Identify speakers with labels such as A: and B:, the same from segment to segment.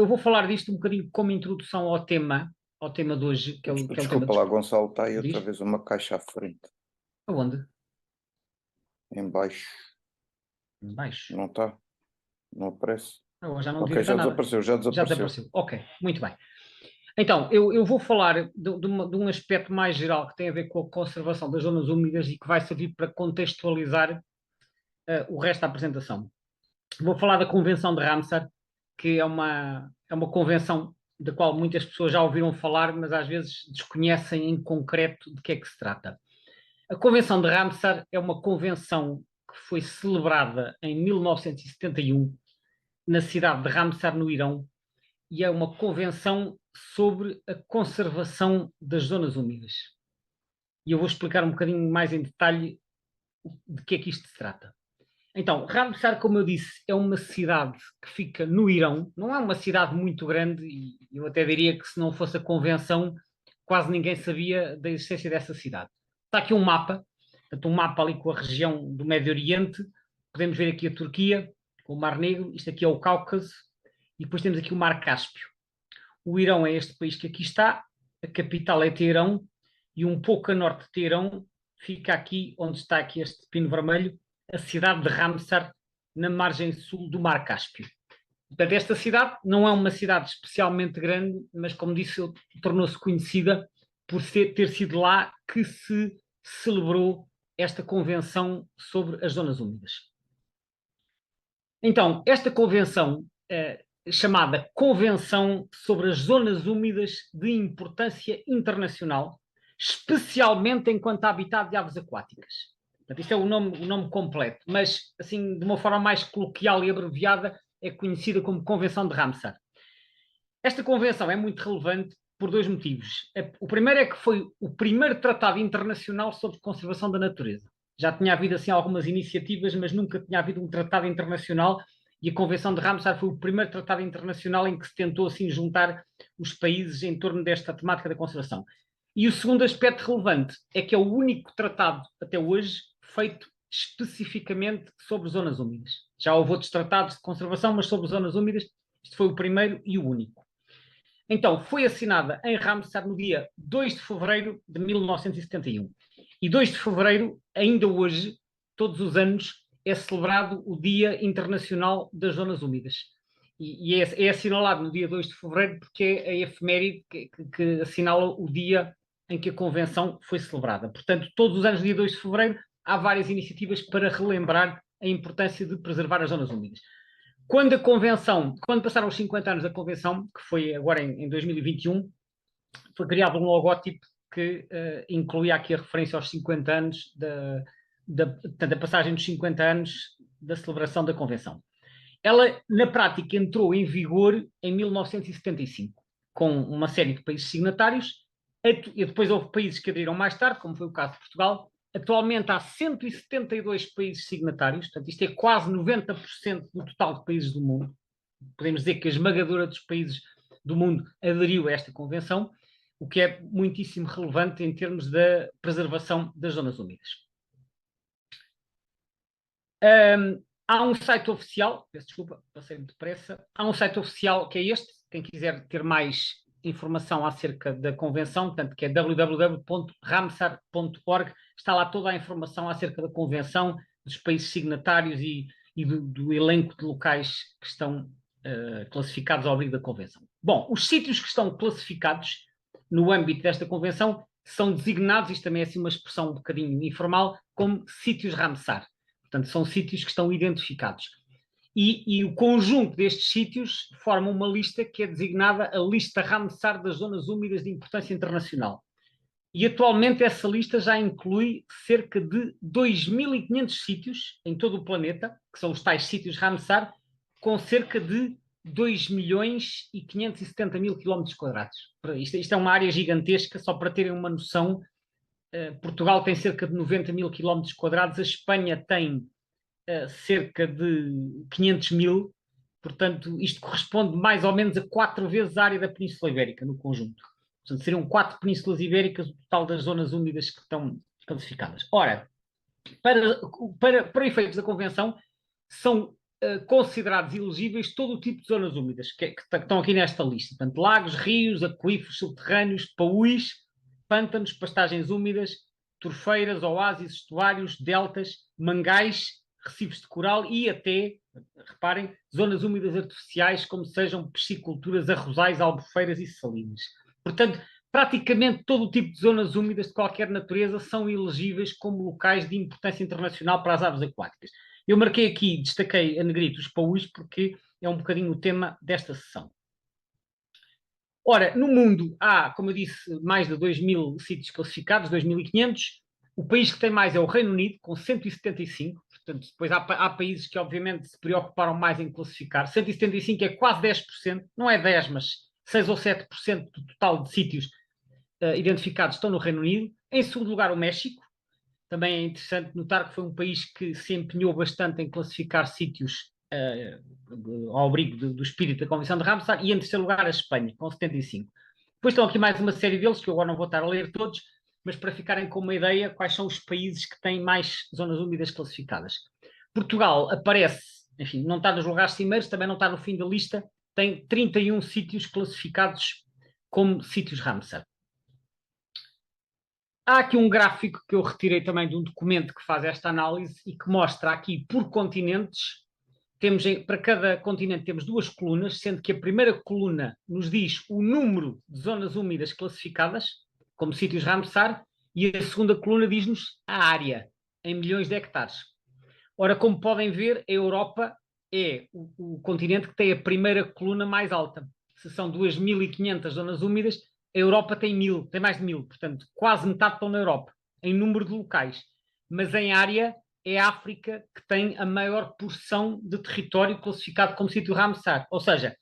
A: Eu vou falar disto um bocadinho como introdução ao tema de hoje, que é o tema
B: Desculpa lá, Gonçalo, está aí outra
A: diz?
B: vez uma caixa à frente,
A: Aonde?
B: em baixo,
A: Em baixo.
B: não está? Não aparece?
A: Eu já não devia
B: Ok,
A: estar
B: já
A: nada.
B: desapareceu, já
A: Já
B: desapareceu.
A: desapareceu. Ok, muito bem. Então, eu vou falar de um aspecto mais geral que tem a ver com a conservação das zonas úmidas e que vai servir para contextualizar o resto da apresentação. Vou falar da Convenção de Ramsar, que é uma convenção da qual muitas pessoas já ouviram falar, mas às vezes desconhecem em concreto de que é que se trata. A Convenção de Ramsar é uma convenção que foi celebrada em 1971 na cidade de Ramsar, no Irão, e é uma convenção sobre a conservação das zonas úmidas. E eu vou explicar um bocadinho mais em detalhe de que é que isto se trata. Então, Ramsar, como eu disse, é uma cidade que fica no Irão, não é uma cidade muito grande, e eu até diria que se não fosse a convenção, quase ninguém sabia da existência dessa cidade. Está aqui um mapa, portanto, um mapa ali com a região do Médio Oriente, podemos ver aqui a Turquia, o Mar Negro, isto aqui é o Cáucaso, e depois temos aqui o Mar Cáspio. O Irão é este país que aqui está, a capital é Teherão, e um pouco a norte de Teherão fica aqui, onde está aqui este pino vermelho, a cidade de Ramsar, na margem sul do Mar Cáspio. Portanto, esta cidade não é uma cidade especialmente grande, mas, como disse, tornou-se conhecida por ter sido lá que se celebrou esta convenção sobre as zonas úmidas. Então, esta convenção, chamada Convenção sobre as Zonas Úmidas de Importância Internacional, especialmente enquanto habitat de aves aquáticas. Portanto, isto é o nome completo, mas, assim, de uma forma mais coloquial e abreviada, é conhecida como Convenção de Ramsar. Esta convenção é muito relevante por dois motivos. O primeiro é que foi o primeiro tratado internacional sobre conservação da natureza. Já tinha havido assim algumas iniciativas, mas nunca tinha havido um tratado internacional, e a Convenção de Ramsar foi o primeiro tratado internacional em que se tentou assim juntar os países em torno desta temática da conservação. E o segundo aspecto relevante é que é o único tratado até hoje feito especificamente sobre zonas úmidas. Já houve outros tratados de conservação, mas sobre zonas úmidas, este foi o primeiro e o único. Então, foi assinada em Ramsar no dia 2 de fevereiro de 1971. E 2 de fevereiro, ainda hoje, todos os anos, é celebrado o Dia Internacional das Zonas Úmidas. E é assinalado no dia 2 de fevereiro porque é a efeméride que assinala o dia em que a Convenção foi celebrada. Portanto, todos os anos, dia 2 de fevereiro, há várias iniciativas para relembrar a importância de preservar as zonas úmidas. Quando passaram os 50 anos da Convenção, que foi agora em 2021, foi criado um logótipo que incluía aqui a referência aos 50 anos da passagem dos 50 anos da celebração da Convenção. Ela, na prática, entrou em vigor em 1975, com uma série de países signatários, e depois houve países que aderiram mais tarde, como foi o caso de Portugal. Atualmente há 172 países signatários, portanto, isto é quase 90% do total de países do mundo. Podemos dizer que a esmagadora dos países do mundo aderiu a esta convenção, o que é muitíssimo relevante em termos da preservação das zonas úmidas. Há um site oficial, peço desculpa, passei-me depressa, há um site oficial que é este, quem quiser ter mais informação acerca da convenção, portanto, que é www.ramsar.org, está lá toda a informação acerca da convenção, dos países signatários e do elenco de locais que estão classificados ao abrigo da convenção. Bom, os sítios que estão classificados no âmbito desta convenção são designados, isto também é assim uma expressão um bocadinho informal, como sítios Ramsar. Portanto, são sítios que estão identificados. E o conjunto destes sítios forma uma lista que é designada a lista Ramsar das zonas úmidas de importância internacional. E atualmente essa lista já inclui cerca de 2.500 sítios em todo o planeta, que são os tais sítios Ramsar, com cerca de 2.570.000 km². Isto é uma área gigantesca, só para terem uma noção. Portugal tem cerca de 90.000 km², a Espanha tem cerca de 500.000, portanto, isto corresponde mais ou menos a 4 vezes a área da Península Ibérica no conjunto. Portanto, seriam 4 penínsulas ibéricas o total das zonas úmidas que estão classificadas. Ora, para efeitos da Convenção, são considerados elegíveis todo o tipo de zonas úmidas que estão aqui nesta lista. Portanto, lagos, rios, aquíferos subterrâneos, paúis, pântanos, pastagens úmidas, torfeiras, oásis, estuários, deltas, mangais, recifes de coral e até, reparem, zonas úmidas artificiais, como sejam pisciculturas, arrozais, albufeiras e salinas. Portanto, praticamente todo o tipo de zonas úmidas de qualquer natureza são elegíveis como locais de importância internacional para as aves aquáticas. Eu marquei aqui, destaquei a negrito os paúis, porque é um bocadinho o tema desta sessão. Ora, no mundo há, como eu disse, mais de 2.000 sítios classificados, 2.500. O país que tem mais é o Reino Unido, com 175. Portanto, depois há países que, obviamente, se preocuparam mais em classificar. 175 é quase 10%, não é 10%, mas 6 ou 7% do total de sítios identificados estão no Reino Unido. Em segundo lugar, o México. Também é interessante notar que foi um país que se empenhou bastante em classificar sítios ao abrigo do espírito da Convenção de Ramsar, e em terceiro lugar a Espanha, com 75. Depois estão aqui mais uma série deles, que eu agora não vou estar a ler todos, mas para ficarem com uma ideia, quais são os países que têm mais zonas úmidas classificadas. Portugal aparece, enfim, não está nos lugares cimeiros, também não está no fim da lista, tem 31 sítios classificados como sítios Ramsar. Há aqui um gráfico que eu retirei também de um documento que faz esta análise e que mostra aqui por continentes. Para cada continente temos duas colunas, sendo que a primeira coluna nos diz o número de zonas úmidas classificadas como sítios Ramsar e a segunda coluna diz-nos a área, em milhões de hectares. Ora, como podem ver, a Europa é o continente que tem a primeira coluna mais alta. Se são 2.500 zonas úmidas, a Europa tem 1.000, tem mais de 1.000, portanto, quase metade estão na Europa, em número de locais. Mas em área, é a África que tem a maior porção de território classificado como sítio Ramsar. Ou seja,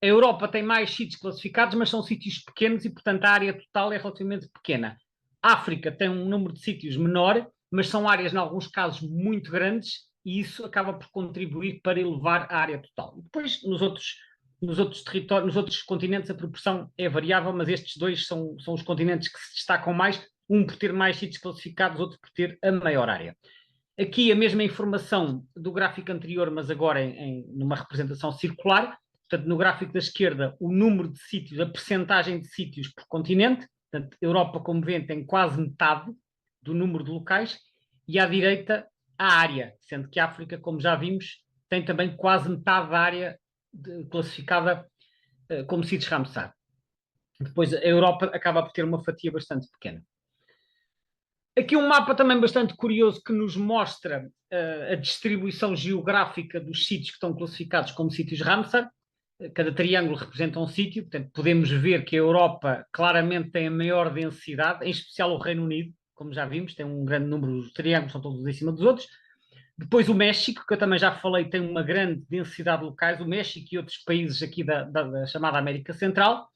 A: a Europa tem mais sítios classificados, mas são sítios pequenos e, portanto, a área total é relativamente pequena. A África tem um número de sítios menor, mas são áreas, em alguns casos, muito grandes, e isso acaba por contribuir para elevar a área total. Depois, nos outros territórios, nos outros continentes, a proporção é variável, mas estes dois são os continentes que se destacam mais, um por ter mais sítios classificados, outro por ter a maior área. Aqui a mesma informação do gráfico anterior, mas agora numa representação circular. Portanto, no gráfico da esquerda, o número de sítios, a percentagem de sítios por continente. Portanto, a Europa, como vêem, tem quase metade do número de locais. E à direita, a área, sendo que a África, como já vimos, tem também quase metade da área classificada como sítios Ramsar. Depois, a Europa acaba por ter uma fatia bastante pequena. Aqui um mapa também bastante curioso que nos mostra a distribuição geográfica dos sítios que estão classificados como sítios Ramsar. Cada triângulo representa um sítio, portanto podemos ver que a Europa claramente tem a maior densidade, em especial o Reino Unido, como já vimos, tem um grande número, os triângulos são todos em cima dos outros. Depois o México, que eu também já falei, tem uma grande densidade de locais, o México e outros países aqui da chamada América Central.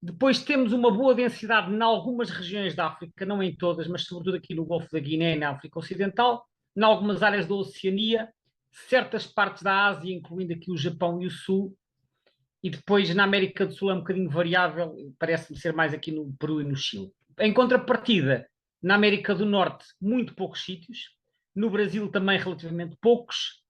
A: Depois temos uma boa densidade em algumas regiões da África, não em todas, mas sobretudo aqui no Golfo da Guiné e na África Ocidental, em algumas áreas da Oceania, certas partes da Ásia, incluindo aqui o Japão e o Sul, e depois na América do Sul é um bocadinho variável, parece-me ser mais aqui no Peru e no Chile. Em contrapartida, na América do Norte, muito poucos sítios, no Brasil também relativamente poucos,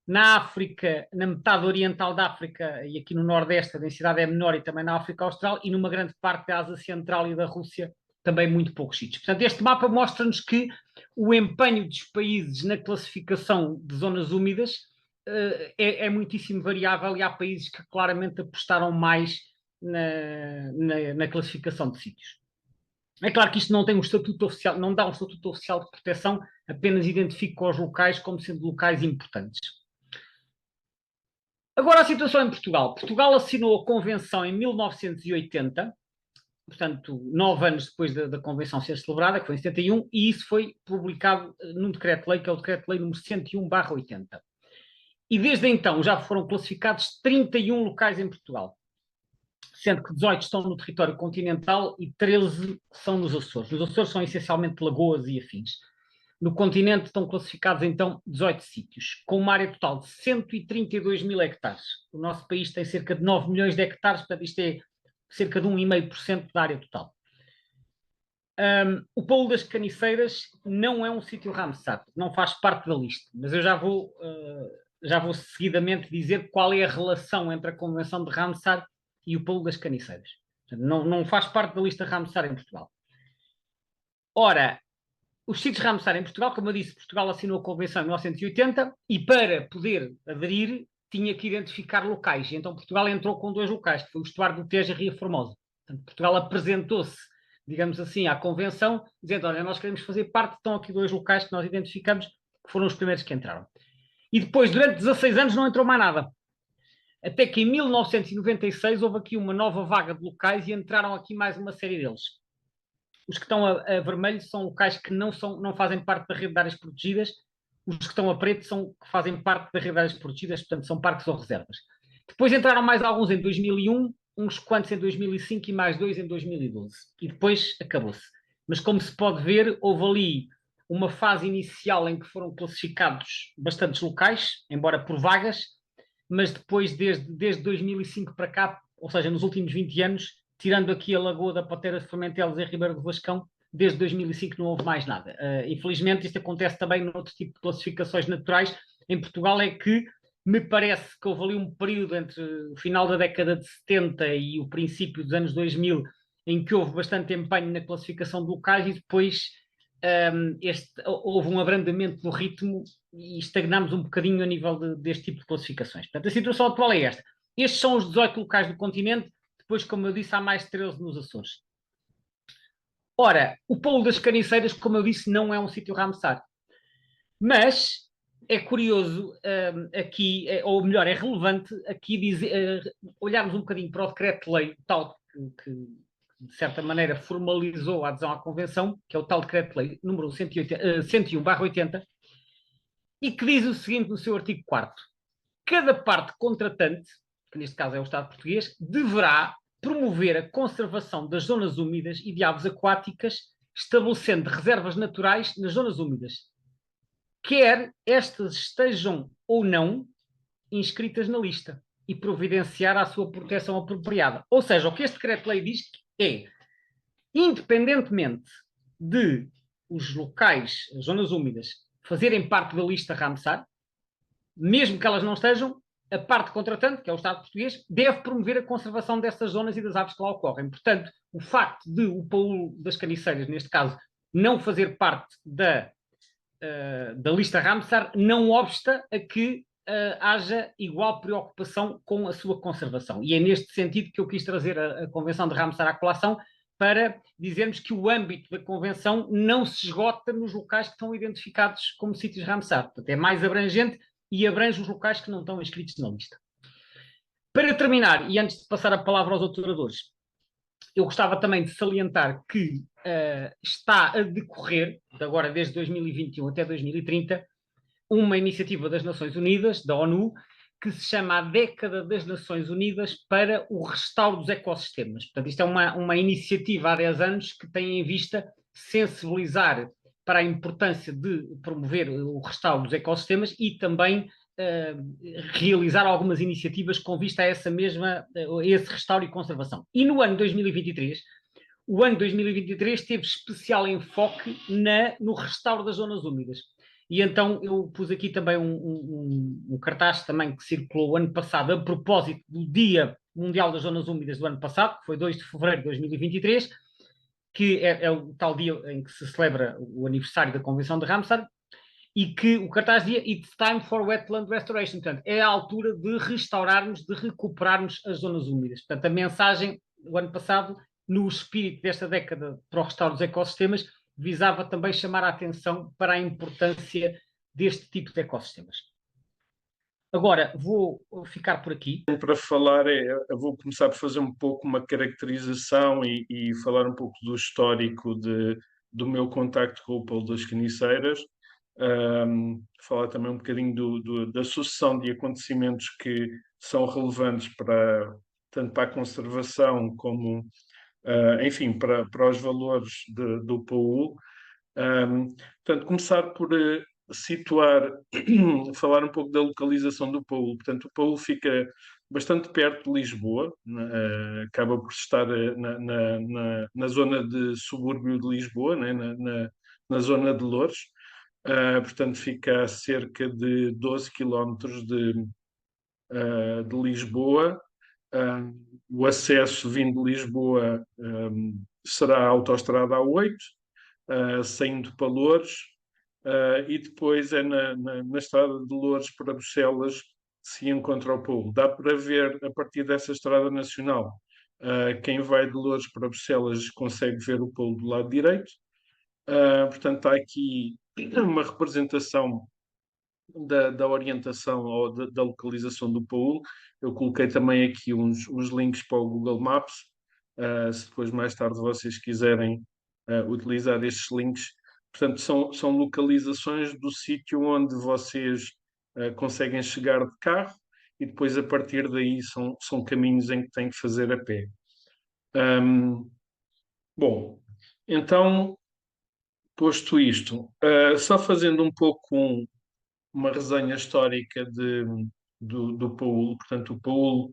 A: na África, na metade oriental da África e aqui no Nordeste a densidade é menor e também na África Austral, e numa grande parte da Ásia Central e da Rússia também muito poucos sítios. Portanto, este mapa mostra-nos que o empenho dos países na classificação de zonas úmidas é muitíssimo variável, e há países que claramente apostaram mais na classificação de sítios. É claro que isto não tem um estatuto oficial, não dá um estatuto oficial de proteção, apenas identifica os locais como sendo locais importantes. Agora a situação em Portugal. Portugal assinou a Convenção em 1980, portanto, 9 anos depois da Convenção ser celebrada, que foi em 71, e isso foi publicado num decreto-lei, que é o decreto-lei número 101/80. E desde então já foram classificados 31 locais em Portugal, sendo que 18 estão no território continental e 13 são nos Açores. Nos Açores são essencialmente lagoas e afins. No continente estão classificados então 18 sítios, com uma área total de 132 mil hectares. O nosso país tem cerca de 9 milhões de hectares, portanto isto é cerca de 1,5% da área total. O Paulo das Caniceiras não é um sítio Ramsar, não faz parte da lista, mas eu já vou já vou seguidamente dizer qual é a relação entre a Convenção de Ramsar e o Polo das Caniceiras. Não faz parte da lista Ramsar em Portugal. Ora, os sítios Ramsar em Portugal, como eu disse, Portugal assinou a Convenção em 1980 e para poder aderir tinha que identificar locais. E então Portugal entrou com 2 locais, que foi o Estuário do Tejo e a Ria Formosa. Portanto, Portugal apresentou-se, digamos assim, à Convenção, dizendo, olha, nós queremos fazer parte, estão aqui 2 locais que nós identificamos, que foram os primeiros que entraram. E depois, durante 16 anos, não entrou mais nada. Até que em 1996 houve aqui uma nova vaga de locais e entraram aqui mais uma série deles. Os que estão a vermelho são locais que não fazem parte da rede de áreas protegidas. Os que estão a preto são que fazem parte da rede de áreas protegidas, portanto são parques ou reservas. Depois entraram mais alguns em 2001, uns quantos em 2005 e mais 2 em 2012. E depois acabou-se. Mas como se pode ver, houve ali uma fase inicial em que foram classificados bastantes locais, embora por vagas, mas depois, desde 2005 para cá, ou seja, nos últimos 20 anos, tirando aqui a Lagoa da Patera de Formentelos e Ribeiro do Vascão, desde 2005 não houve mais nada. Infelizmente, isto acontece também noutro tipo de classificações naturais. Em Portugal é que me parece que houve ali um período entre o final da década de 70 e o princípio dos anos 2000 em que houve bastante empenho na classificação de locais e depois houve um abrandamento do ritmo e estagnámos um bocadinho a nível deste tipo de classificações. Portanto, a situação atual é esta. Estes são os 18 locais do continente, depois, como eu disse, há mais 13 nos Açores. Ora, o Polo das Caniceiras, como eu disse, não é um sítio Ramsar. Mas é curioso aqui, ou melhor, é relevante aqui olharmos um bocadinho para o decreto-lei, tal que de certa maneira formalizou a adesão à Convenção, que é o tal decreto-lei número 101/80, e que diz o seguinte no seu artigo 4º: cada parte contratante, que neste caso é o Estado português, deverá promover a conservação das zonas úmidas e de aves aquáticas, estabelecendo reservas naturais nas zonas úmidas, quer estas estejam ou não inscritas na lista, e providenciar a sua proteção apropriada. Ou seja, o que este decreto-lei diz é, independentemente de os locais, as zonas úmidas, fazerem parte da lista Ramsar, mesmo que elas não estejam, a parte contratante, que é o Estado português, deve promover a conservação dessas zonas e das aves que lá ocorrem. Portanto, o facto de o Polo das Caniceiras, neste caso, não fazer parte da lista Ramsar, não obsta a que haja igual preocupação com a sua conservação. E é neste sentido que eu quis trazer a Convenção de Ramsar à colação, para dizermos que o âmbito da Convenção não se esgota nos locais que estão identificados como sítios Ramsar. Portanto, é mais abrangente e abrange os locais que não estão inscritos na lista. Para terminar, e antes de passar a palavra aos outros oradores, eu gostava também de salientar que está a decorrer, agora desde 2021 até 2030, uma iniciativa das Nações Unidas, da ONU, que se chama a Década das Nações Unidas para o Restauro dos Ecossistemas. Portanto, isto é uma iniciativa há 10 anos que tem em vista sensibilizar para a importância de promover o restauro dos ecossistemas e também realizar algumas iniciativas com vista a esse restauro e conservação. E no ano 2023, o ano 2023 teve especial enfoque no restauro das zonas úmidas. E então eu pus aqui também um cartaz também que circulou o ano passado a propósito do Dia Mundial das Zonas Úmidas do ano passado, que foi 2 de fevereiro de 2023, que é o tal dia em que se celebra o aniversário da Convenção de Ramsar, e que o cartaz dizia It's time for wetland restoration. Portanto, é a altura de restaurarmos, de recuperarmos as zonas úmidas. Portanto, a mensagem do ano passado, no espírito desta década para o restauro dos ecossistemas, visava também chamar a atenção para a importância deste tipo de ecossistemas. Agora, vou ficar por aqui.
C: Para falar, eu vou começar por fazer um pouco uma caracterização e falar um pouco do histórico do meu contacto com o Polo das Caniceiras. Falar também um bocadinho da sucessão de acontecimentos que são relevantes tanto para a conservação como, enfim, para os valores do PAU. Portanto, começar por situar, falar um pouco da localização do PAU. Portanto, o PAU fica bastante perto de Lisboa, acaba por estar na zona de subúrbio de Lisboa, né, na zona de Loures. portanto fica a cerca de 12 quilómetros de Lisboa. O acesso vindo de Lisboa será a autoestrada A8, saindo para Loures, e depois é na estrada de Loures para Bucelas que se encontra o Paulo. Dá para ver a partir dessa estrada nacional. Quem vai de Loures para Bucelas consegue ver o Paulo do lado direito. Portanto, há aqui uma representação da orientação ou da localização do Paulo. Eu coloquei também aqui uns links para o Google Maps. Se depois mais tarde vocês quiserem utilizar estes links. Portanto, são localizações do sítio onde vocês conseguem chegar de carro e depois a partir daí são caminhos em que têm que fazer a pé. Bom, então, posto isto, só fazendo um pouco uma resenha histórica do Paulo. Portanto, o Paulo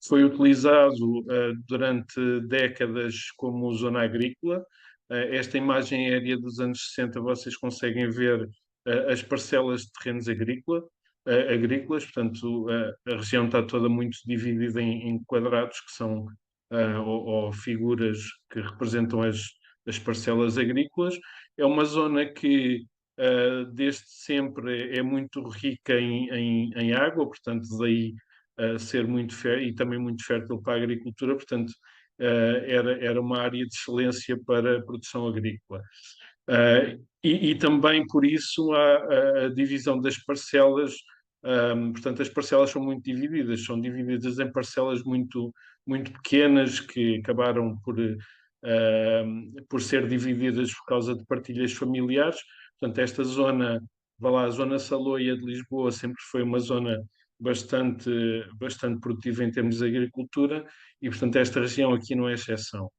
C: foi utilizado durante décadas como zona agrícola. Esta imagem aérea dos anos 60, vocês conseguem ver as parcelas de terrenos agrícolas. Portanto, a região está toda muito dividida em quadrados, que são ou figuras que representam as parcelas agrícolas. É uma zona que desde sempre é muito rica em água, portanto, daí ser muito fértil e também muito fértil para a agricultura, portanto, era uma área de excelência para a produção agrícola. E também por isso há a divisão das parcelas, portanto, as parcelas são muito divididas, são divididas em parcelas muito, muito pequenas que acabaram por ser divididas por causa de partilhas familiares. Portanto, esta zona, vá lá, a zona Saloia de Lisboa sempre foi uma zona bastante produtiva em termos de agricultura e, portanto, esta região aqui não é exceção.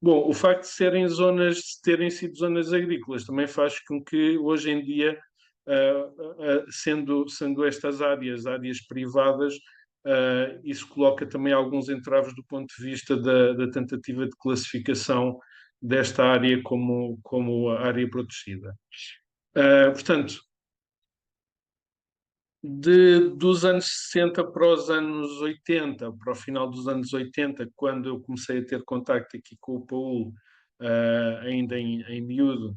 C: Bom, o facto de terem sido zonas agrícolas também faz com que hoje em dia, sendo estas áreas privadas, isso coloca também alguns entraves do ponto de vista da tentativa de classificação desta área como área protegida. Portanto, dos anos 60 para os anos 80, para o final dos anos 80, quando eu comecei a ter contacto aqui com o Paulo, ainda em miúdo,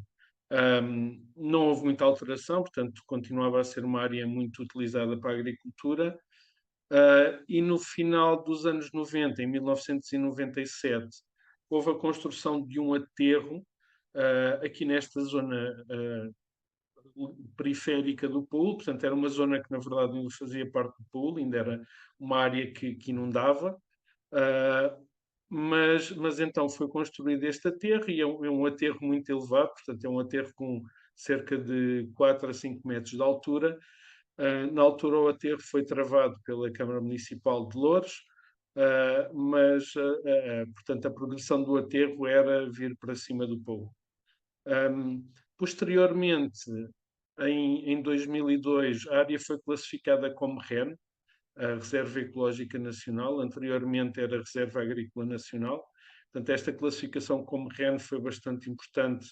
C: não houve muita alteração, portanto, continuava a ser uma área muito utilizada para a agricultura. E no final dos anos 90, em 1997, houve a construção de um aterro aqui nesta zona periférica do Paulo, portanto era uma zona que na verdade ainda fazia parte do Paulo, ainda era uma área que inundava, mas então foi construído este aterro e é um aterro muito elevado, portanto é um aterro com cerca de 4 a 5 metros de altura. Na altura o aterro foi travado pela Câmara Municipal de Loures, mas portanto a progressão do aterro era vir para cima do Paulo. Posteriormente, em 2002, a área foi classificada como REN, a Reserva Ecológica Nacional. Anteriormente era Reserva Agrícola Nacional. Portanto, esta classificação como REN foi bastante importante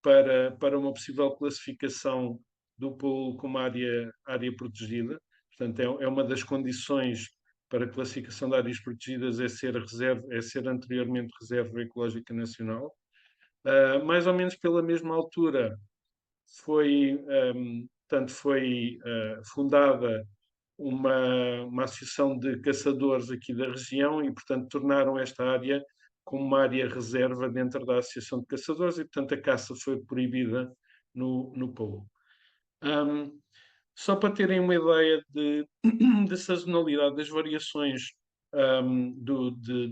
C: para uma possível classificação do Paulo como área protegida. Portanto, é uma das condições para a classificação de áreas protegidas é ser anteriormente Reserva Ecológica Nacional. Mais ou menos pela mesma altura foi fundada uma associação de caçadores aqui da região e, portanto, tornaram esta área como uma área reserva dentro da Associação de Caçadores e, portanto, a caça foi proibida no Paulo. Só para terem uma ideia de sazonalidade, das variações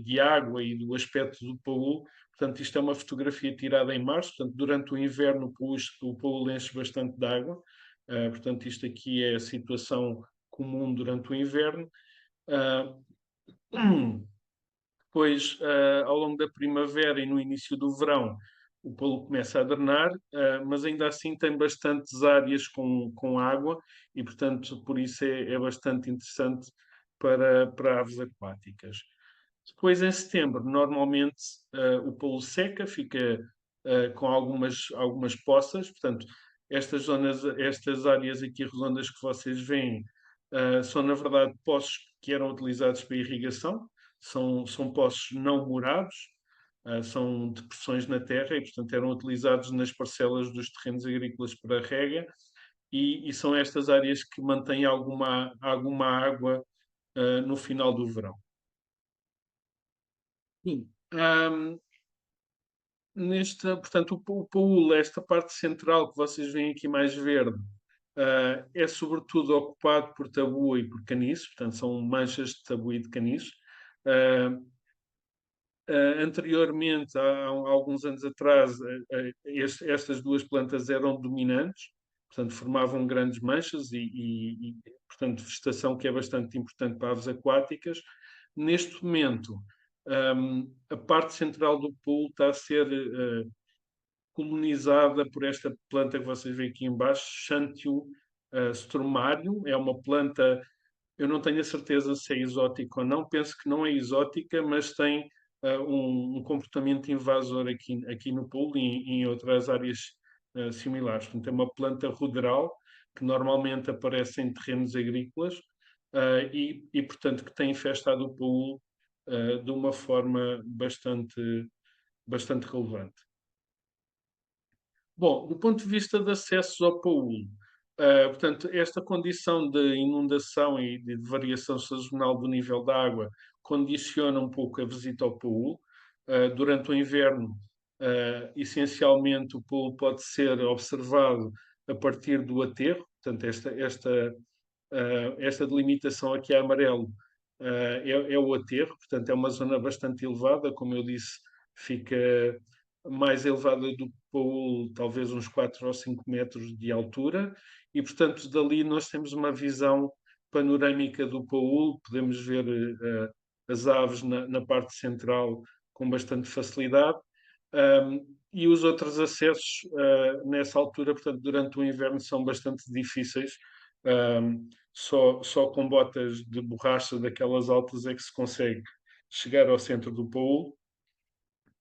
C: de água e do aspecto do Paulo. Portanto, isto é uma fotografia tirada em março. Portanto, durante o inverno o Paulo enche bastante de água. Portanto, isto aqui é a situação comum durante o inverno. Depois, ao longo da primavera e no início do verão, o Paulo começa a drenar, mas ainda assim tem bastantes áreas com água e, portanto, por isso é bastante interessante para aves aquáticas. Depois, em setembro, normalmente o Paulo seca, fica com algumas poças. Portanto, estas áreas aqui redondas que vocês veem, são, na verdade, poços que eram utilizados para irrigação, são poços não murados, são depressões na terra e, portanto, eram utilizados nas parcelas dos terrenos agrícolas para rega, e são estas áreas que mantêm alguma água no final do verão.
A: Sim.
C: Portanto, o paúl, esta parte central que vocês veem aqui mais verde, é sobretudo ocupado por tabua e por caniço, portanto, são manchas de tabua e de caniço. Anteriormente, há alguns anos atrás, estas duas plantas eram dominantes, portanto, formavam grandes manchas e, portanto, vegetação que é bastante importante para aves aquáticas. Neste momento, a parte central do paúl está a ser colonizada por esta planta que vocês veem aqui embaixo, Xanthium strumarium. É uma planta, eu não tenho a certeza se é exótica ou não, penso que não é exótica, mas tem um comportamento invasor aqui no paúl e em outras áreas similares. Portanto, é uma planta ruderal que normalmente aparece em terrenos agrícolas e, portanto, que tem infestado o paúl de uma forma bastante relevante. Bom, do ponto de vista de acessos ao paúl, portanto, esta condição de inundação e de variação sazonal do nível da água condiciona um pouco a visita ao paúl. Durante o inverno, essencialmente, o paúl pode ser observado a partir do aterro. Portanto, esta delimitação aqui a amarelo é o aterro. Portanto, é uma zona bastante elevada, como eu disse, fica mais elevada do que o paúl, talvez uns 4 ou 5 metros de altura, e, portanto, dali nós temos uma visão panorâmica do paúl, podemos ver as aves na parte central com bastante facilidade, e os outros acessos nessa altura, portanto, durante o inverno, são bastante difíceis. Só com botas de borracha daquelas altas é que se consegue chegar ao centro do paúl.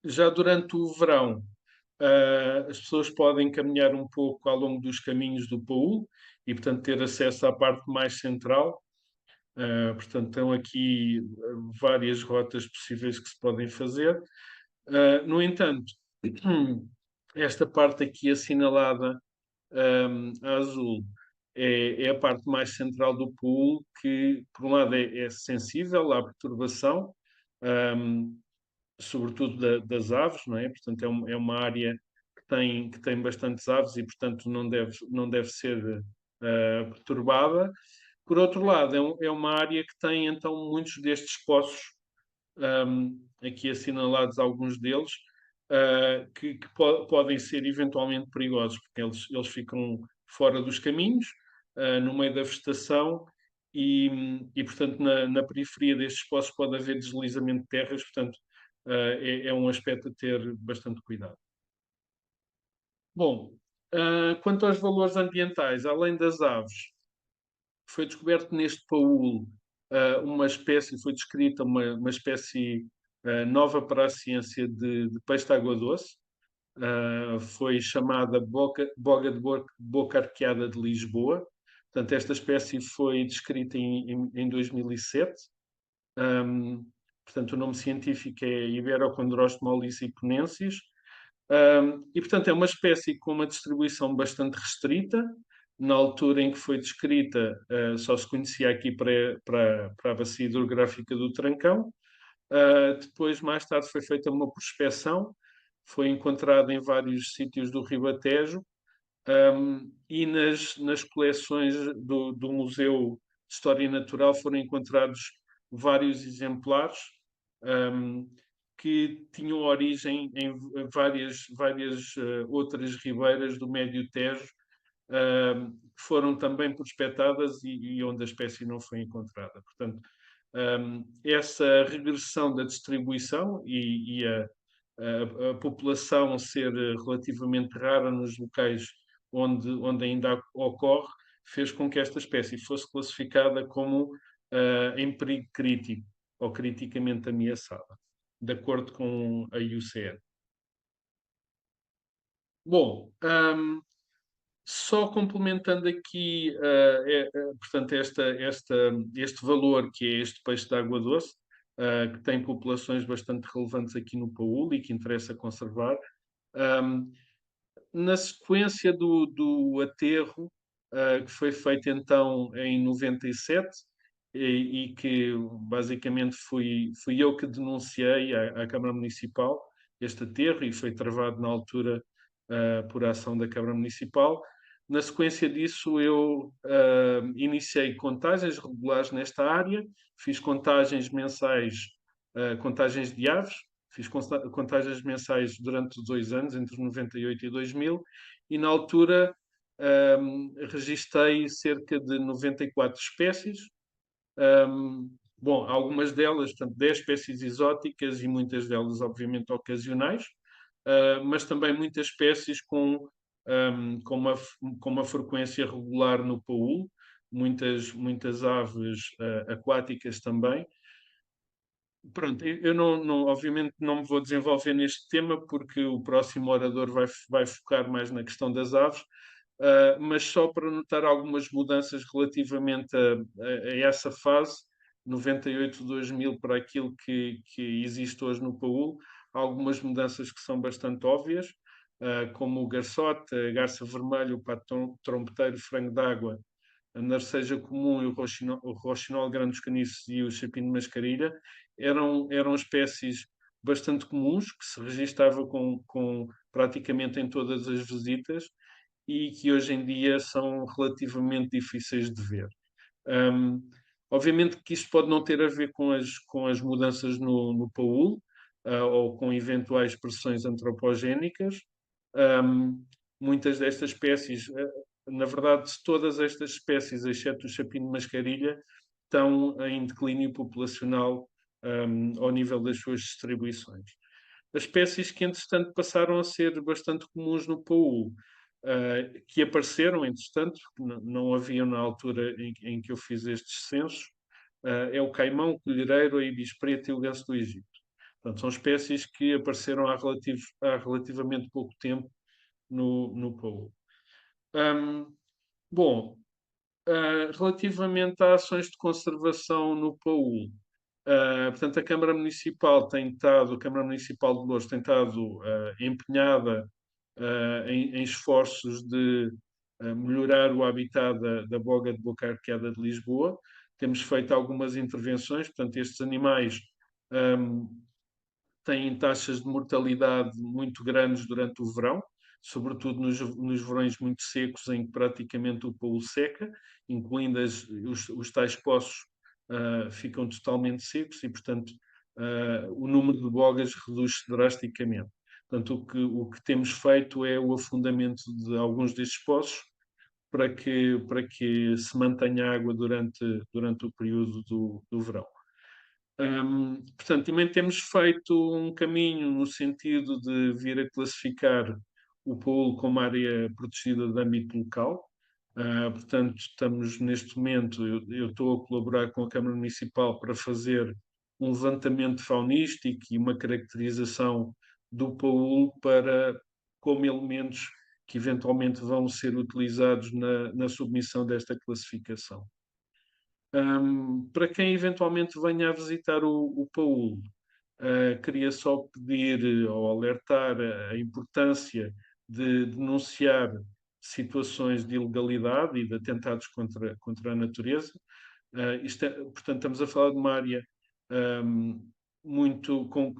C: Já durante o verão, as pessoas podem caminhar um pouco ao longo dos caminhos do paúl e, portanto, ter acesso à parte mais central. Portanto, estão aqui várias rotas possíveis que se podem fazer. No entanto, esta parte aqui assinalada a azul é a parte mais central do paúl, que, por um lado, é sensível à perturbação, sobretudo das aves, não é? Portanto, é uma área que tem bastantes aves e, portanto, não deve ser perturbada. Por outro lado, é uma área que tem, então, muitos destes poços, aqui assinalados alguns deles, que podem ser eventualmente perigosos, porque eles ficam fora dos caminhos, no meio da vegetação, e portanto, na periferia destes poços pode haver deslizamento de terras, portanto, é um aspecto a ter bastante cuidado. Bom, quanto aos valores ambientais, além das aves, foi descoberto neste paúl uma espécie, foi descrita uma espécie nova para a ciência de peixe de água doce. Foi chamada boga de boca arqueada de Lisboa. Portanto, esta espécie foi descrita em 2007. Portanto, o nome científico é Iberocondrostoma oliciponensis. E, portanto, é uma espécie com uma distribuição bastante restrita. Na altura em que foi descrita, só se conhecia aqui para a bacia hidrográfica do Trancão. Depois, mais tarde, foi feita uma prospecção, foi encontrada em vários sítios do Ribatejo, e nas coleções do Museu de História Natural foram encontrados vários exemplares que tinham origem em várias outras ribeiras do Médio Tejo, que foram também prospectadas e onde a espécie não foi encontrada. Portanto, essa regressão da distribuição e a população ser relativamente rara nos locais onde ainda ocorre, fez com que esta espécie fosse classificada como em perigo crítico ou criticamente ameaçada, de acordo com a IUCN. Bom, só complementando aqui, portanto, este valor que é este peixe de água doce, que tem populações bastante relevantes aqui no Paúl e que interessa conservar. Na sequência do aterro, que foi feito então em 97, e que basicamente fui eu que denunciei à Câmara Municipal este aterro, e foi travado na altura por ação da Câmara Municipal. Na sequência disso, eu iniciei contagens regulares nesta área, fiz contagens mensais, contagens de aves, fiz contagens mensais durante 2 anos, entre 98 e 2000, e na altura registrei cerca de 94 espécies. Bom, algumas delas, portanto, 10 espécies exóticas e muitas delas, obviamente, ocasionais, mas também muitas espécies com uma frequência regular no Paúl, muitas aves aquáticas também. Pronto, eu obviamente não me vou desenvolver neste tema porque o próximo orador vai focar mais na questão das aves, mas só para notar algumas mudanças relativamente a essa fase, 98-2000 para aquilo que existe hoje no Paúl, há algumas mudanças que são bastante óbvias, como o garçote, a garça vermelha, o pato trompeteiro, o frango d'água, a narceja comum e o roxinol grande dos caniços e o chapim de mascarilha, eram espécies bastante comuns, que se registava com praticamente em todas as visitas, e que hoje em dia são relativamente difíceis de ver. Obviamente que isto pode não ter a ver com as mudanças no Paúl, ou com eventuais pressões antropogénicas. Muitas destas espécies, na verdade, todas estas espécies, exceto o chapim de mascarilha, estão em declínio populacional ao nível das suas distribuições. As espécies que, entretanto, passaram a ser bastante comuns no Paúl, que apareceram, entretanto, porque não haviam na altura em que eu fiz estes censos, é o caimão, o colhereiro, a ibis preta e o ganso do Egito. Portanto, são espécies que apareceram há relativamente pouco tempo no Paúl. Bom, relativamente a ações de conservação no Paúl, portanto, a Câmara Municipal de Loures tem estado empenhada em esforços de melhorar o habitat da boga de boca arqueada de Lisboa. Temos feito algumas intervenções, portanto, estes animais têm taxas de mortalidade muito grandes durante o verão, sobretudo nos verões muito secos, em que praticamente o Paúl seca, incluindo os tais poços ficam totalmente secos e, portanto, o número de bogas reduz-se drasticamente. Portanto, o que temos feito é o afundamento de alguns destes poços para que se mantenha água durante o período do verão. Portanto, também temos feito um caminho no sentido de vir a classificar o Paúl como área protegida de âmbito local. Portanto, estamos neste momento, eu estou a colaborar com a Câmara Municipal para fazer um levantamento faunístico e uma caracterização do Paúl como elementos que eventualmente vão ser utilizados na submissão desta classificação. Para quem eventualmente venha a visitar o Paúl, queria só pedir ou alertar a importância de denunciar situações de ilegalidade e de atentados contra a natureza. Portanto, estamos a falar de uma área muito com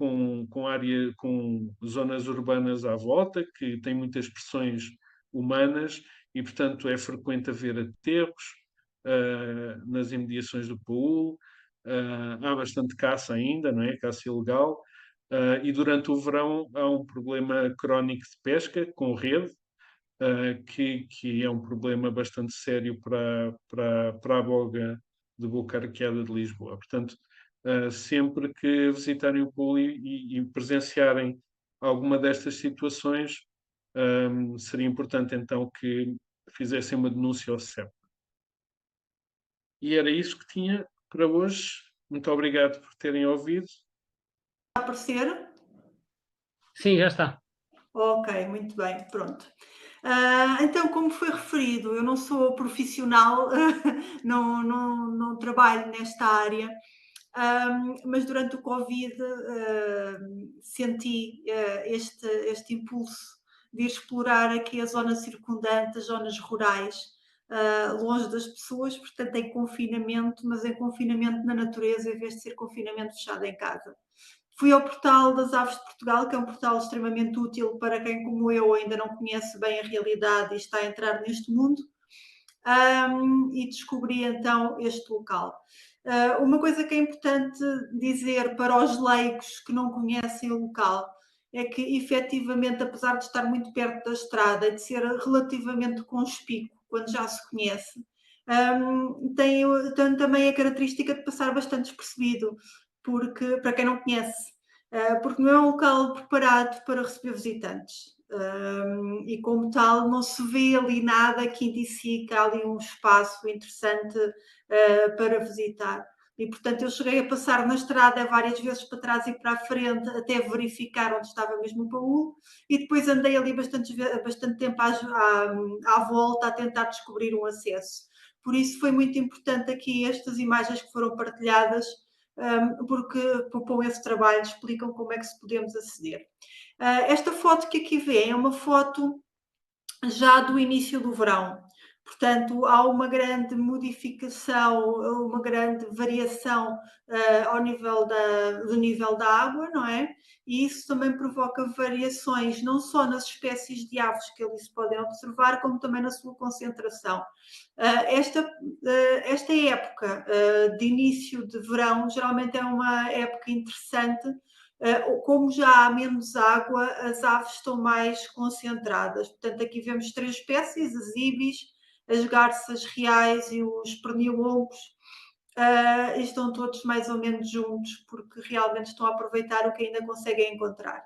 C: zonas urbanas à volta, que tem muitas pressões humanas e, portanto, é frequente haver aterros nas imediações do Paúl. Há bastante caça ainda, não é? Caça ilegal. E durante o verão há um problema crónico de pesca com rede, que é um problema bastante sério para a boga de boca arqueada de Lisboa. Portanto, sempre que visitarem o Paúl e presenciarem alguma destas situações, seria importante então que fizessem uma denúncia ao CEP. E era isso que tinha para hoje. Muito obrigado por terem ouvido.
D: Aparecer?
A: Sim, já está.
D: Ok, muito bem, pronto. Então, como foi referido, eu não sou profissional, não trabalho nesta área, mas durante o Covid senti este impulso de ir explorar aqui a zona circundante, as zonas rurais, longe das pessoas, portanto em confinamento, mas em confinamento na natureza, em vez de ser confinamento fechado em casa. Fui ao portal das Aves de Portugal, que é um portal extremamente útil para quem, como eu, ainda não conhece bem a realidade e está a entrar neste mundo, e descobri então este local. Uma coisa que é importante dizer para os leigos que não conhecem o local é que, efetivamente, apesar de estar muito perto da estrada e de ser relativamente conspícuo quando já se conhece, tem também a característica de passar bastante despercebido, porque, para quem não conhece, porque não é um local preparado para receber visitantes. E como tal não se vê ali nada que indicie que há ali um espaço interessante para visitar. E portanto eu cheguei a passar na estrada várias vezes para trás e para a frente até verificar onde estava mesmo o baú, e depois andei ali bastante tempo à volta a tentar descobrir um acesso. Por isso foi muito importante aqui estas imagens que foram partilhadas, porque propõem esse trabalho, explicam como é que se podemos aceder. Esta foto que aqui vê é uma foto já do início do verão. Portanto, há uma grande modificação, uma grande variação do nível da água, não é? E isso também provoca variações não só nas espécies de aves que ali se podem observar, como também na sua concentração. Esta época de início de verão geralmente é uma época interessante. Como já há menos água, as aves estão mais concentradas. Portanto, aqui vemos 3 espécies, as ibis, as garças reais e os pernilongos, e estão todos mais ou menos juntos, porque realmente estão a aproveitar o que ainda conseguem encontrar.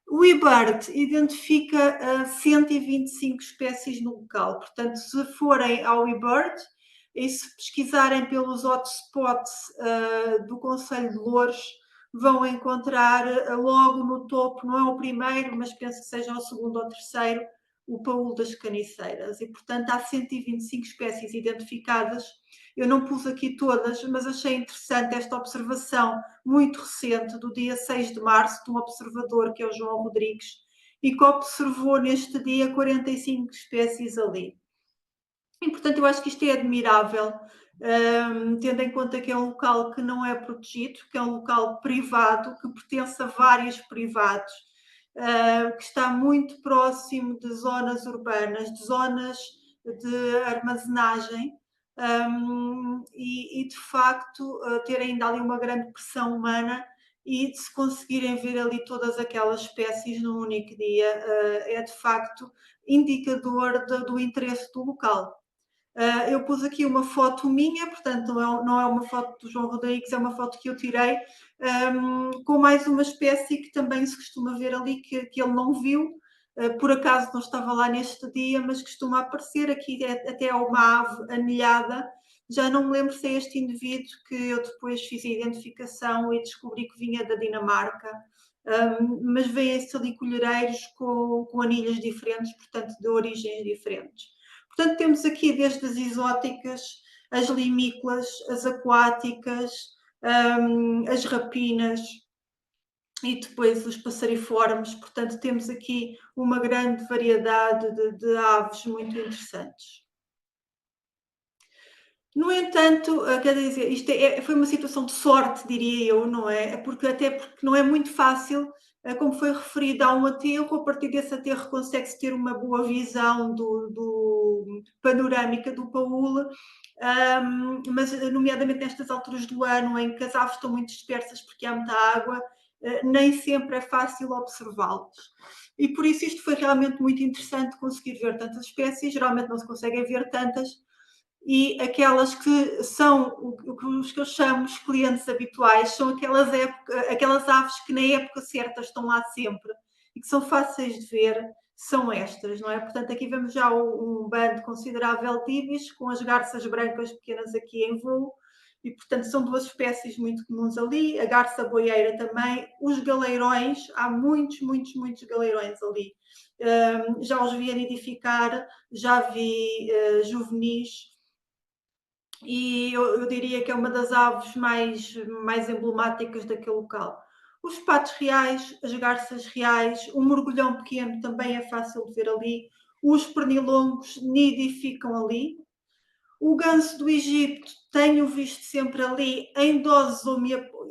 D: O eBird identifica 125 espécies no local. Portanto, se forem ao eBird e se pesquisarem pelos hotspots do Conselho de Louros, vão encontrar logo no topo, não é o primeiro, mas penso que seja o segundo ou terceiro, o paúl das caniceiras. E, portanto, há 125 espécies identificadas. Eu não pus aqui todas, mas achei interessante esta observação muito recente, do dia 6 de março, de um observador que é o João Rodrigues, e que observou neste dia 45 espécies ali. E, portanto, eu acho que isto é admirável, tendo em conta que é um local que não é protegido, que é um local privado, que pertence a vários privados, que está muito próximo de zonas urbanas, de zonas de armazenagem, e de facto ter ainda ali uma grande pressão humana e de se conseguirem ver ali todas aquelas espécies num único dia, é de facto indicador do interesse do local. Eu pus aqui uma foto minha, portanto não é uma foto do João Rodrigues, é uma foto que eu tirei, com mais uma espécie que também se costuma ver ali, que ele não viu, por acaso não estava lá neste dia, mas costuma aparecer aqui até uma ave anilhada. Já não me lembro se é este indivíduo, que eu depois fiz a identificação e descobri que vinha da Dinamarca, mas vêm-se ali colhereiros com anilhas diferentes, portanto de origens diferentes. Portanto, temos aqui desde as exóticas, as limícolas, as aquáticas, as rapinas e depois os passariformes. Portanto, temos aqui uma grande variedade de aves muito interessantes. No entanto, quer dizer, isto foi uma situação de sorte, diria eu, não é? Até porque não é muito fácil, como foi referido, há um aterro, a partir desse aterro consegue-se ter uma boa visão do panorâmica do paúl, mas nomeadamente nestas alturas do ano em que as aves estão muito dispersas porque há muita água, nem sempre é fácil observá-las. E por isso isto foi realmente muito interessante, conseguir ver tantas espécies. Geralmente não se conseguem ver tantas, e aquelas que são os que eu chamo os clientes habituais são aquelas aves que na época certa estão lá sempre e que são fáceis de ver, são estas, não é? Portanto, aqui vemos já um bando considerável de ibis, com as garças brancas pequenas aqui em voo, e, portanto, são duas espécies muito comuns ali, a garça boieira também, os galeirões, há muitos galeirões ali. Já os vi a nidificar, já vi juvenis, e eu diria que é uma das aves mais emblemáticas daquele local. Os patos reais, as garças reais, o mergulhão pequeno também é fácil de ver ali, os pernilongos nidificam ali. O ganso do Egito tenho visto sempre ali em doses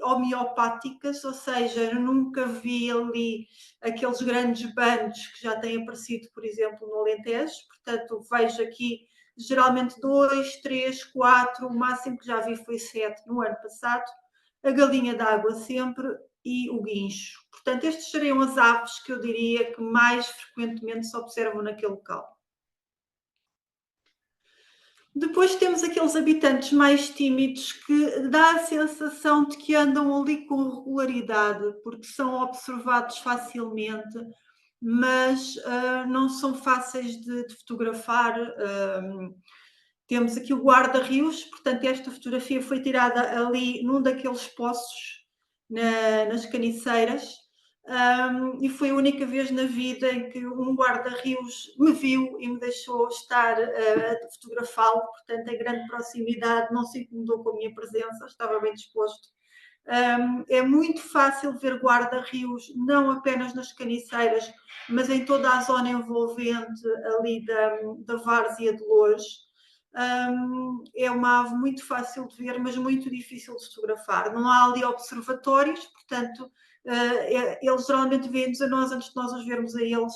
D: homeopáticas, ou seja, eu nunca vi ali aqueles grandes bandos que já têm aparecido, por exemplo, no Alentejo. Portanto, vejo aqui geralmente 2, 3, 4, o máximo que já vi foi 7 no ano passado. A galinha d'água sempre e o guincho. Portanto, estes seriam as aves que eu diria que mais frequentemente se observam naquele local. Depois temos aqueles habitantes mais tímidos que dá a sensação de que andam ali com regularidade, porque são observados facilmente, mas não são fáceis de fotografar. Temos aqui o guarda-rios, portanto esta fotografia foi tirada ali num daqueles poços nas Caniceiras. E foi a única vez na vida em que um guarda-rios me viu e me deixou estar a fotografá-lo, portanto, em grande proximidade, não se incomodou com a minha presença, estava bem disposto. É muito fácil ver guarda-rios, não apenas nas Caniceiras, mas em toda a zona envolvente ali da Várzea de Loures. É uma ave muito fácil de ver, mas muito difícil de fotografar. Não há ali observatórios, portanto, eles geralmente veem-nos a nós antes de nós os vermos a eles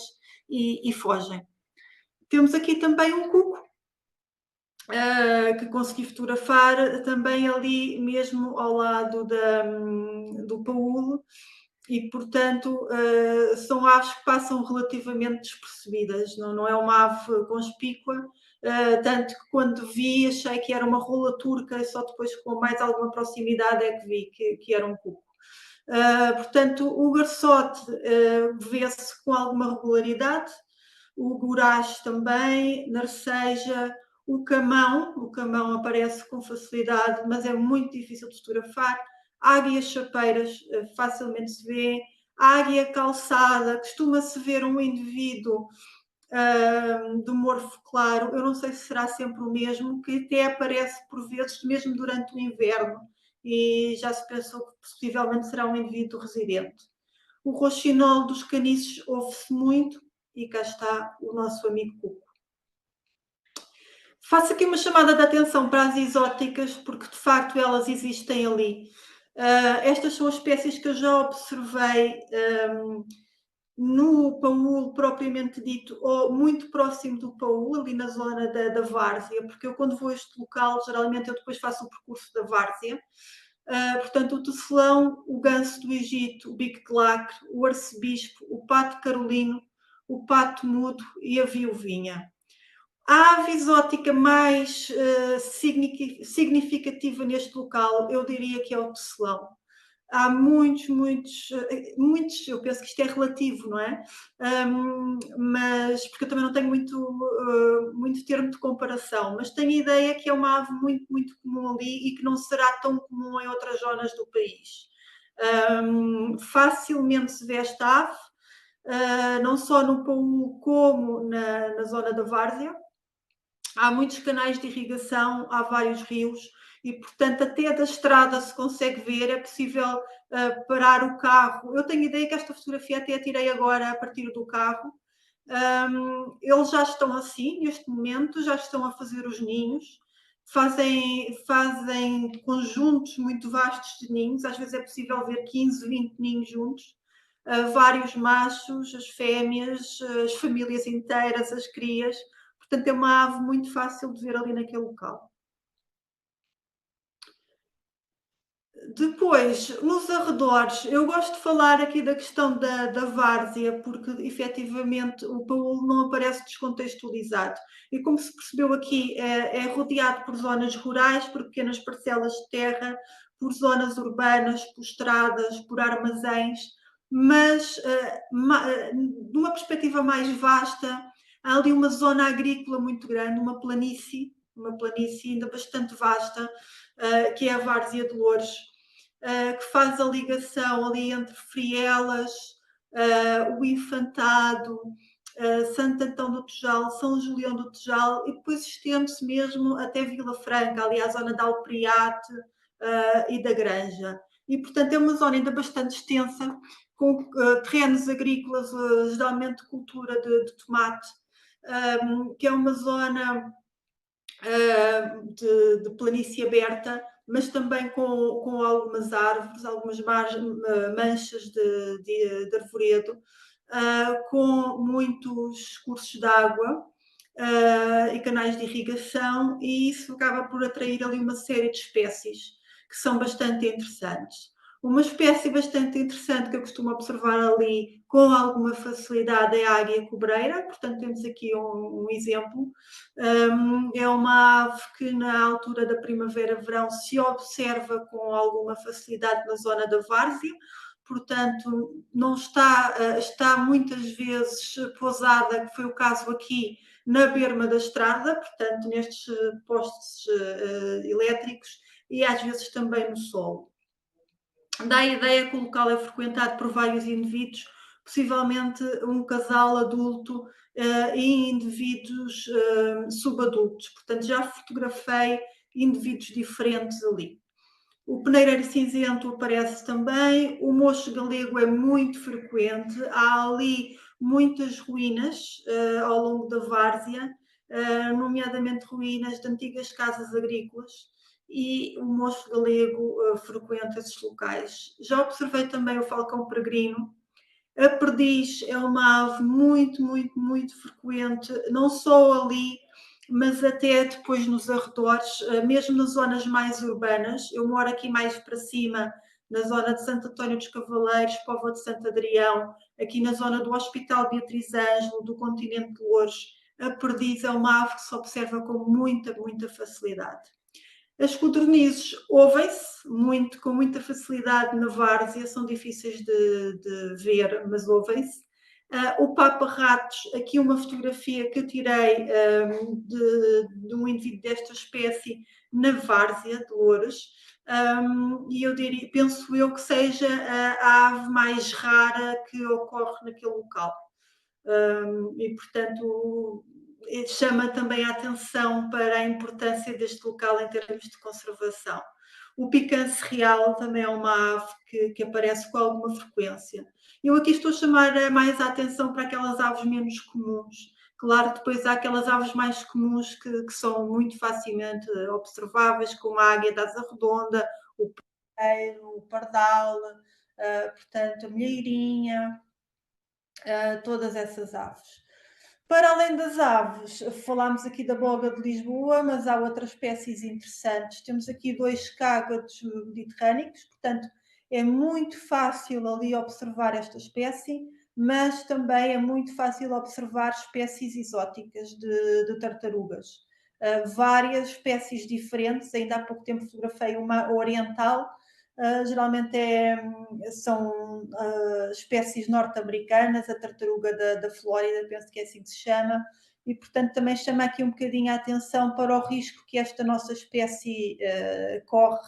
D: e fogem. Temos aqui também um cuco, que consegui fotografar também ali mesmo ao lado do paúl, e portanto são aves que passam relativamente despercebidas, não é uma ave conspícua, tanto que quando vi achei que era uma rola turca e só depois com mais alguma proximidade é que vi que era um cuco. Portanto, o garçote vê-se com alguma regularidade, o gurás também, narceja, o camão aparece com facilidade, mas é muito difícil de fotografar. Águias chapeiras facilmente se vê. A águia calçada, costuma-se ver um indivíduo do morfo claro, eu não sei se será sempre o mesmo, que até aparece por vezes mesmo durante o inverno, e já se pensou que possivelmente será um indivíduo residente. O roxinol dos caniços ouve-se muito, e cá está o nosso amigo cuco. Faço aqui uma chamada de atenção para as exóticas, porque de facto elas existem ali. Estas são as espécies que eu já observei no paúl propriamente dito, ou muito próximo do paúl, ali na zona da várzea, porque eu quando vou a este local, geralmente eu depois faço o percurso da várzea. Portanto, o tecelão, o ganso do Egito, o bico de lacre, o arcebispo, o pato carolino, o pato mudo e a viuvinha. A ave exótica mais significativa neste local, eu diria que é o tecelão. Há muitos, eu penso que isto é relativo, não é? Mas, porque eu também não tenho muito termo de comparação, mas tenho a ideia que é uma ave muito comum ali e que não será tão comum em outras zonas do país. Facilmente se vê esta ave, não só no paúl como na zona da várzea. Há muitos canais de irrigação, há vários rios, e, portanto, até da estrada se consegue ver, é possível parar o carro. Eu tenho ideia que esta fotografia até a tirei agora a partir do carro. Eles já estão assim, neste momento, já estão a fazer os ninhos, fazem conjuntos muito vastos de ninhos, às vezes é possível ver 15, 20 ninhos juntos, vários machos, as fêmeas, as famílias inteiras, as crias. Portanto, é uma ave muito fácil de ver ali naquele local. Depois, nos arredores, eu gosto de falar aqui da questão da várzea, porque efetivamente o paúl não aparece descontextualizado. E como se percebeu aqui, é rodeado por zonas rurais, por pequenas parcelas de terra, por zonas urbanas, por estradas, por armazéns, mas de uma perspectiva mais vasta, há ali uma zona agrícola muito grande, uma planície ainda bastante vasta, que é a Várzea de Loures, que faz a ligação ali entre Frielas, o Infantado, Santo Antão do Tejal, São Julião do Tejal, e depois estende-se mesmo até Vila Franca, ali à zona da Alpriate e da Granja. E, portanto, é uma zona ainda bastante extensa, com terrenos agrícolas, geralmente cultura de tomate, que é uma zona de planície aberta, mas também com algumas árvores, algumas manchas de arvoredo, com muitos cursos de água e canais de irrigação, e isso acaba por atrair ali uma série de espécies que são bastante interessantes. Uma espécie bastante interessante que eu costumo observar ali com alguma facilidade é a águia cobreira, portanto temos aqui um exemplo. É uma ave que na altura da primavera-verão se observa com alguma facilidade na zona da várzea, portanto não está muitas vezes pousada, que foi o caso aqui, na berma da estrada, portanto nestes postes elétricos, e às vezes também no solo. Dá a ideia que o local é frequentado por vários indivíduos, possivelmente um casal adulto e indivíduos subadultos. Portanto, já fotografei indivíduos diferentes ali. O peneireiro cinzento aparece também, o mocho galego é muito frequente, há ali muitas ruínas ao longo da várzea, nomeadamente ruínas de antigas casas agrícolas, e o mocho galego frequenta esses locais. Já observei também o falcão peregrino. A perdiz é uma ave muito, muito, muito frequente, não só ali, mas até depois nos arredores, mesmo nas zonas mais urbanas. Eu moro aqui mais para cima, na zona de Santo António dos Cavaleiros, Póvoa de Santo Adrião, aqui na zona do Hospital Beatriz Ângelo, do Continente de Loures. A perdiz é uma ave que se observa com muita, muita facilidade. As codornizes ouvem-se com muita facilidade na várzea, são difíceis de ver, mas ouvem-se. O papa-ratos, aqui uma fotografia que eu tirei de um indivíduo desta espécie na várzea de Loures, e penso eu que seja a ave mais rara que ocorre naquele local. E, portanto, chama também a atenção para a importância deste local em termos de conservação. O picance real também é uma ave que aparece com alguma frequência. Eu aqui estou a chamar mais a atenção para aquelas aves menos comuns. Claro, depois há aquelas aves mais comuns que são muito facilmente observáveis, como a águia da asa redonda, o pereiro, o pardal, portanto, a milheirinha, todas essas aves. Para além das aves, falámos aqui da boga de Lisboa, mas há outras espécies interessantes. Temos aqui 2 cágados mediterrâneos, portanto, é muito fácil ali observar esta espécie, mas também é muito fácil observar espécies exóticas de tartarugas. Várias espécies diferentes, ainda há pouco tempo fotografei uma oriental, geralmente são espécies norte-americanas, a tartaruga da Flórida, penso que é assim que se chama, e portanto também chama aqui um bocadinho a atenção para o risco que esta nossa espécie corre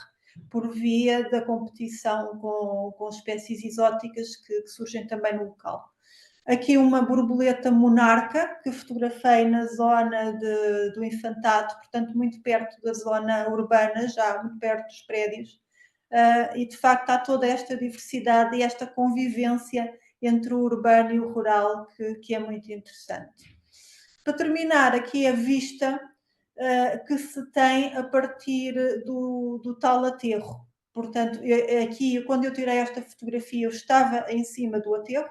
D: por via da competição com espécies exóticas que surgem também no local. Aqui uma borboleta monarca, que fotografei na zona do Infantado, portanto muito perto da zona urbana, já muito perto dos prédios. E de facto há toda esta diversidade e esta convivência entre o urbano e o rural que é muito interessante. Para terminar, aqui a vista que se tem a partir do tal aterro. Portanto, aqui, quando eu tirei esta fotografia, eu estava em cima do aterro.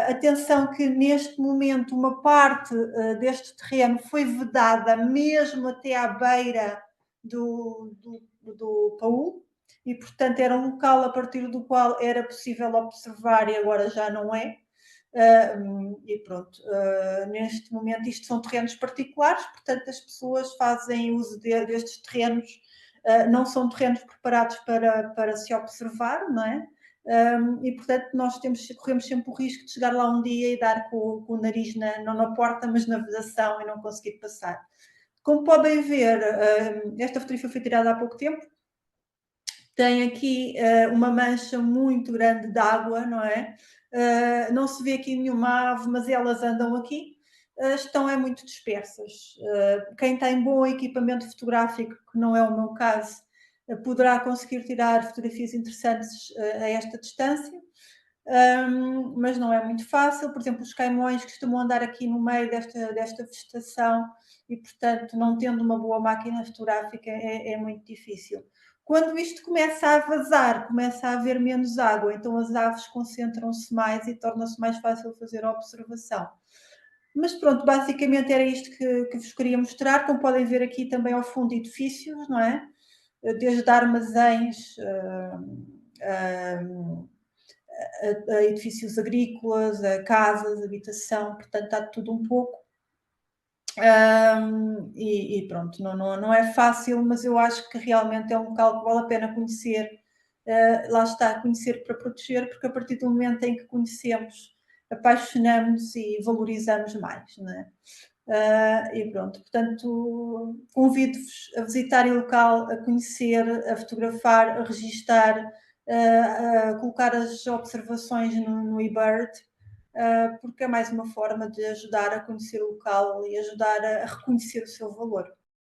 D: Atenção que neste momento uma parte deste terreno foi vedada mesmo até à beira do Paul, e portanto era um local a partir do qual era possível observar e agora já não é. E pronto, neste momento isto são terrenos particulares, portanto as pessoas fazem uso destes terrenos, não são terrenos preparados para se observar, não é? E portanto nós corremos sempre o risco de chegar lá um dia e dar com o nariz não na porta, mas na vedação e não conseguir passar. Como podem ver, esta fotografia foi tirada há pouco tempo. Tem aqui uma mancha muito grande de água, não é? Não se vê aqui nenhuma ave, mas elas andam aqui. Estão muito dispersas. Quem tem bom equipamento fotográfico, que não é o meu caso, poderá conseguir tirar fotografias interessantes a esta distância. Mas não é muito fácil. Por exemplo, os caimões costumam andar aqui no meio desta vegetação e, portanto, não tendo uma boa máquina fotográfica é muito difícil. Quando isto começa a vazar, começa a haver menos água, então as aves concentram-se mais e torna-se mais fácil fazer a observação. Mas pronto, basicamente era isto que vos queria mostrar. Como podem ver aqui também ao fundo edifícios, não é? Desde armazéns a edifícios agrícolas, a casas, habitação, portanto está tudo um pouco. E pronto, não é fácil, mas eu acho que realmente é um local que vale a pena conhecer. Lá está, conhecer para proteger, porque a partir do momento em que conhecemos, apaixonamos e valorizamos mais, não é? E pronto, portanto, convido-vos a visitarem o local, a conhecer, a fotografar, a registar, a colocar as observações no eBird, porque é mais uma forma de ajudar a conhecer o local e ajudar a reconhecer o seu valor.